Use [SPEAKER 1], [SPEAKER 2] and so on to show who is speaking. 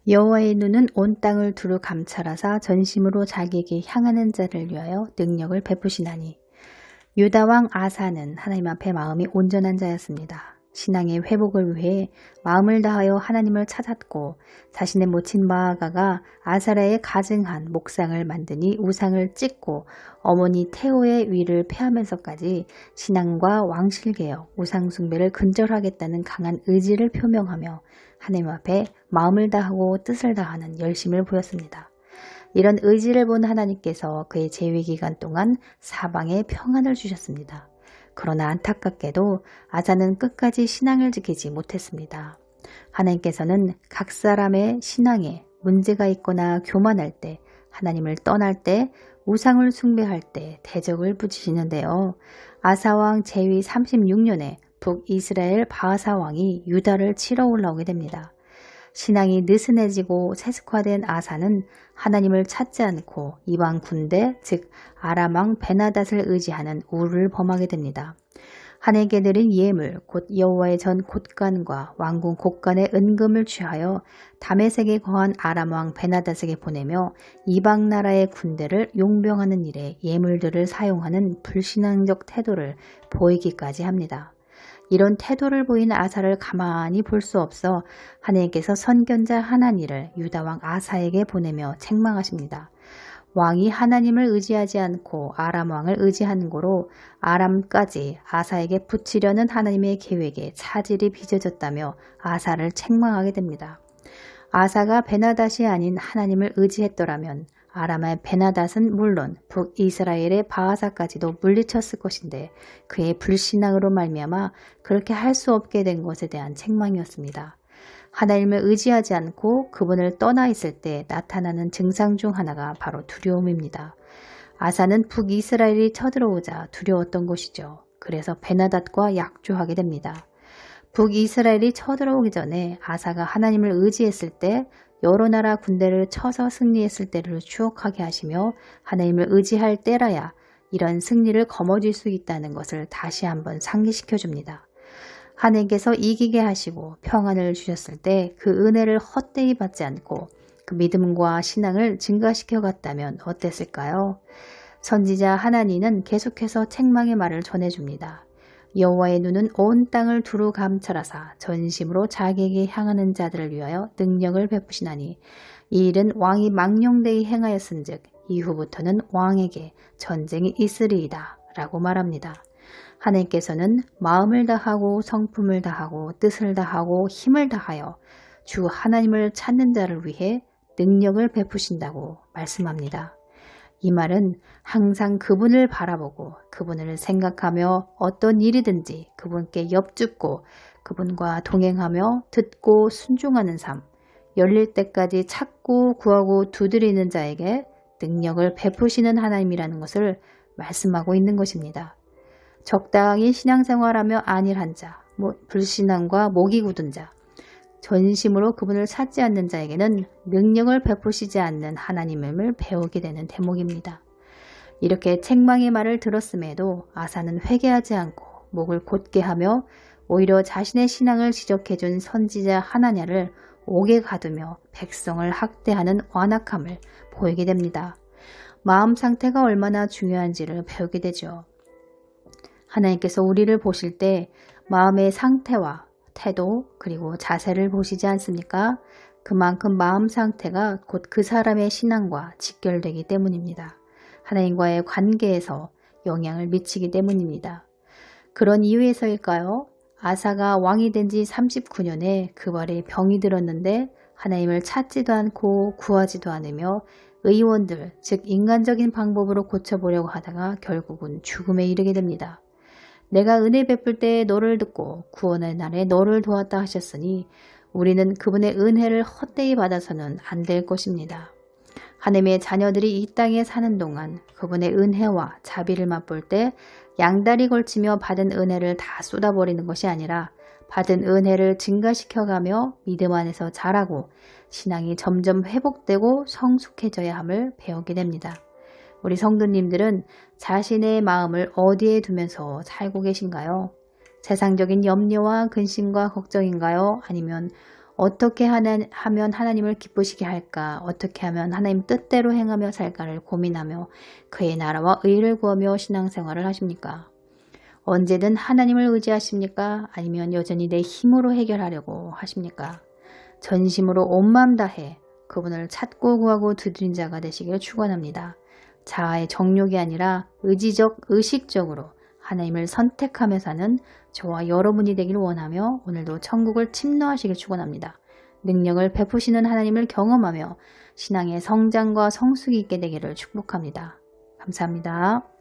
[SPEAKER 1] 여호와의 눈은 온 땅을 두루 감찰하사 전심으로 자기에게 향하는 자를 위하여 능력을 베푸시나니. 유다 왕 아사는 하나님 앞에 마음이 온전한 자였습니다. 신앙의 회복을 위해 마음을 다하여 하나님을 찾았고, 자신의 모친 마아가가 아사라의 가증한 목상을 만드니 우상을 찍고 어머니 테오의 위를 폐하면서까지 신앙과 왕실개혁, 우상숭배를 근절하겠다는 강한 의지를 표명하며 하나님 앞에 마음을 다하고 뜻을 다하는 열심을 보였습니다. 이런 의지를 본 하나님께서 그의 재위기간 동안 사방에 평안을 주셨습니다. 그러나 안타깝게도 아사는 끝까지 신앙을 지키지 못했습니다. 하나님께서는 각 사람의 신앙에 문제가 있거나 교만할 때, 하나님을 떠날 때, 우상을 숭배할 때 대적을 붙이시는데요. 아사왕 재위 36년에 북이스라엘 바하사 왕이 유다를 치러 올라오게 됩니다. 신앙이 느슨해지고 세습화된 아사는 하나님을 찾지 않고 이방 군대, 즉 아람 왕 베나닷을 의지하는 우를 범하게 됩니다. 하나님께 드린 예물, 곧 여호와의 전 곳간과 왕궁 곳간의 은금을 취하여 다메섹에 거한 아람 왕 베나닷에게 보내며 이방 나라의 군대를 용병하는 일에 예물들을 사용하는 불신앙적 태도를 보이기까지 합니다. 이런 태도를 보인 아사를 가만히 볼 수 없어 하나님께서 선견자 하나니를 유다왕 아사에게 보내며 책망하십니다. 왕이 하나님을 의지하지 않고 아람 왕을 의지하는 고로 아람까지 아사에게 붙이려는 하나님의 계획에 차질이 빚어졌다며 아사를 책망하게 됩니다. 아사가 베나닷이 아닌 하나님을 의지했더라면 아람의 베나닷은 물론 북이스라엘의 바하사까지도 물리쳤을 것인데 그의 불신앙으로 말미암아 그렇게 할 수 없게 된 것에 대한 책망이었습니다. 하나님을 의지하지 않고 그분을 떠나 있을 때 나타나는 증상 중 하나가 바로 두려움입니다. 아사는 북이스라엘이 쳐들어오자 두려웠던 것이죠. 그래서 베나닷과 약조하게 됩니다. 북이스라엘이 쳐들어오기 전에 아사가 하나님을 의지했을 때 여러 나라 군대를 쳐서 승리했을 때를 추억하게 하시며 하나님을 의지할 때라야 이런 승리를 거머쥘 수 있다는 것을 다시 한번 상기시켜 줍니다. 하나님께서 이기게 하시고 평안을 주셨을 때 그 은혜를 헛되이 받지 않고 그 믿음과 신앙을 증가시켜 갔다면 어땠을까요? 선지자 하나니는 계속해서 책망의 말을 전해줍니다. 여호와의 눈은 온 땅을 두루 감찰하사 전심으로 자기에게 향하는 자들을 위하여 능력을 베푸시나니 이 일은 왕이 망령되이 행하였은즉 이후부터는 왕에게 전쟁이 있으리이다 라고 말합니다. 하나님께서는 마음을 다하고 성품을 다하고 뜻을 다하고 힘을 다하여 주 하나님을 찾는 자를 위해 능력을 베푸신다고 말씀합니다. 이 말은 항상 그분을 바라보고 그분을 생각하며 어떤 일이든지 그분께 엽죽고 그분과 동행하며 듣고 순종하는 삶, 열릴 때까지 찾고 구하고 두드리는 자에게 능력을 베푸시는 하나님이라는 것을 말씀하고 있는 것입니다. 적당히 신앙생활하며 안일한 자, 불신앙과 목이 굳은 자, 전심으로 그분을 찾지 않는 자에게는 능력을 베푸시지 않는 하나님임을 배우게 되는 대목입니다. 이렇게 책망의 말을 들었음에도 아사는 회개하지 않고 목을 곧게 하며 오히려 자신의 신앙을 지적해준 선지자 하나냐를 옥에 가두며 백성을 학대하는 완악함을 보이게 됩니다. 마음 상태가 얼마나 중요한지를 배우게 되죠. 하나님께서 우리를 보실 때 마음의 상태와 태도 그리고 자세를 보시지 않습니까? 그만큼 마음 상태가 곧 그 사람의 신앙과 직결되기 때문입니다. 하나님과의 관계에서 영향을 미치기 때문입니다. 그런 이유에서일까요? 아사가 왕이 된 지 39년에 그 발에 병이 들었는데 하나님을 찾지도 않고 구하지도 않으며 의원들, 즉 인간적인 방법으로 고쳐보려고 하다가 결국은 죽음에 이르게 됩니다. 내가 은혜 베풀 때에 너를 듣고 구원의 날에 너를 도왔다 하셨으니 우리는 그분의 은혜를 헛되이 받아서는 안 될 것입니다. 하나님의 자녀들이 이 땅에 사는 동안 그분의 은혜와 자비를 맛볼 때 양다리 걸치며 받은 은혜를 다 쏟아버리는 것이 아니라 받은 은혜를 증가시켜가며 믿음 안에서 자라고 신앙이 점점 회복되고 성숙해져야 함을 배우게 됩니다. 우리 성도님들은 자신의 마음을 어디에 두면서 살고 계신가요? 세상적인 염려와 근심과 걱정인가요? 아니면 어떻게 하면 하나님을 기쁘시게 할까? 어떻게 하면 하나님 뜻대로 행하며 살까를 고민하며 그의 나라와 의를 구하며 신앙생활을 하십니까? 언제든 하나님을 의지하십니까? 아니면 여전히 내 힘으로 해결하려고 하십니까? 전심으로 온 마음 다해 그분을 찾고 구하고 드린 자가 되시길 축원합니다. 자아의 정욕이 아니라 의식적으로 하나님을 선택하며 사는 저와 여러분이 되길 원하며 오늘도 천국을 침노하시길 축원합니다. 능력을 베푸시는 하나님을 경험하며 신앙의 성장과 성숙이 있게 되기를 축복합니다. 감사합니다.